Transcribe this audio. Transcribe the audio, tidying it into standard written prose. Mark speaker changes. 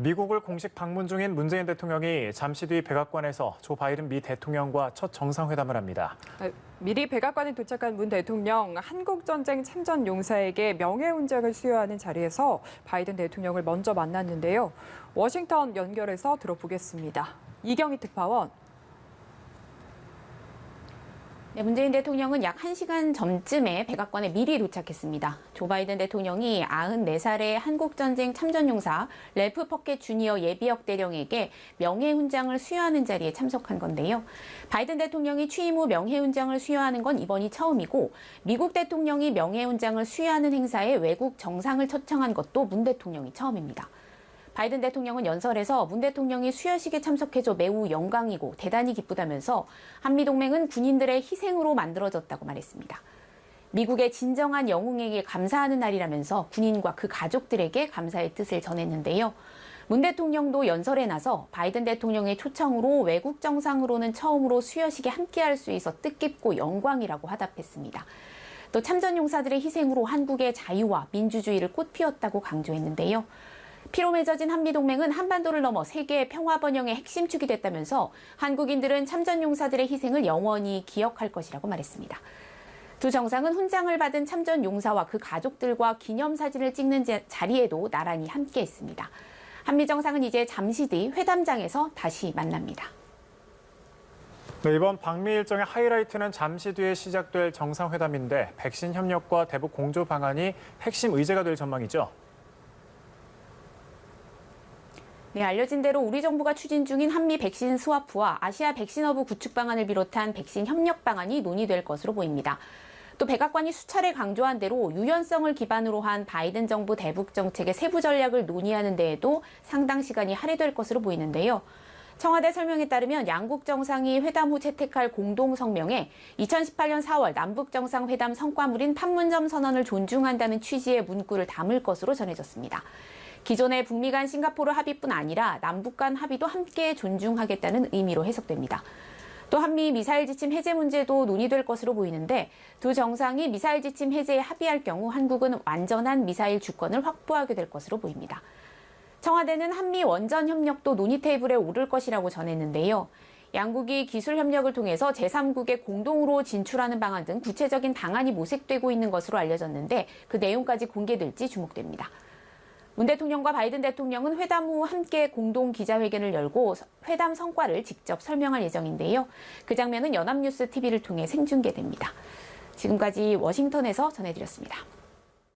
Speaker 1: 미국을 공식 방문 중인 문재인 대통령이 잠시 뒤 백악관에서 조 바이든 미 대통령과 첫 정상회담을 합니다.
Speaker 2: 미리 백악관에 도착한 문 대통령, 한국전쟁 참전 용사에게 명예훈장을 수여하는 자리에서 바이든 대통령을 먼저 만났는데요. 워싱턴 연결해서 들어보겠습니다. 이경희 특파원.
Speaker 3: 네, 문재인 대통령은 약 1시간 전쯤에 백악관에 미리 도착했습니다. 조 바이든 대통령이 94살의 한국전쟁 참전용사 래프 퍼켓 주니어 예비역 대령에게 명예훈장을 수여하는 자리에 참석한 건데요. 바이든 대통령이 취임 후 명예훈장을 수여하는 건 이번이 처음이고 미국 대통령이 명예훈장을 수여하는 행사에 외국 정상을 초청한 것도 문 대통령이 처음입니다. 바이든 대통령은 연설에서 문 대통령이 수여식에 참석해줘 매우 영광이고 대단히 기쁘다면서 한미동맹은 군인들의 희생으로 만들어졌다고 말했습니다. 미국의 진정한 영웅에게 감사하는 날이라면서 군인과 그 가족들에게 감사의 뜻을 전했는데요. 문 대통령도 연설에 나서 바이든 대통령의 초청으로 외국 정상으로는 처음으로 수여식에 함께할 수 있어 뜻깊고 영광이라고 화답했습니다. 또 참전용사들의 희생으로 한국의 자유와 민주주의를 꽃피웠다고 강조했는데요. 피로 맺어진 한미동맹은 한반도를 넘어 세계의 평화 번영의 핵심축이 됐다면서 한국인들은 참전용사들의 희생을 영원히 기억할 것이라고 말했습니다. 두 정상은 훈장을 받은 참전용사와 그 가족들과 기념사진을 찍는 자리에도 나란히 함께했습니다. 한미 정상은 이제 잠시 뒤 회담장에서 다시 만납니다.
Speaker 1: 네, 이번 방미 일정의 하이라이트는 잠시 뒤에 시작될 정상회담인데 백신 협력과 대북 공조 방안이 핵심 의제가 될 전망이죠.
Speaker 3: 네, 알려진 대로 우리 정부가 추진 중인 한미 백신 스와프와 아시아 백신허브 구축 방안을 비롯한 백신 협력 방안이 논의될 것으로 보입니다. 또 백악관이 수차례 강조한 대로 유연성을 기반으로 한 바이든 정부 대북 정책의 세부 전략을 논의하는 데에도 상당 시간이 할애될 것으로 보이는데요. 청와대 설명에 따르면 양국 정상이 회담 후 채택할 공동 성명에 2018년 4월 남북 정상회담 성과물인 판문점 선언을 존중한다는 취지의 문구를 담을 것으로 전해졌습니다. 기존의 북미 간 싱가포르 합의뿐 아니라 남북 간 합의도 함께 존중하겠다는 의미로 해석됩니다. 또 한미 미사일 지침 해제 문제도 논의될 것으로 보이는데 두 정상이 미사일 지침 해제에 합의할 경우 한국은 완전한 미사일 주권을 확보하게 될 것으로 보입니다. 청와대는 한미 원전 협력도 논의 테이블에 오를 것이라고 전했는데요. 양국이 기술 협력을 통해서 제3국에 공동으로 진출하는 방안 등 구체적인 방안이 모색되고 있는 것으로 알려졌는데 그 내용까지 공개될지 주목됩니다. 문 대통령과 바이든 대통령은 회담 후 함께 공동 기자회견을 열고 회담 성과를 직접 설명할 예정인데요. 그 장면은 연합뉴스 TV를 통해 생중계됩니다. 지금까지 워싱턴에서 전해드렸습니다.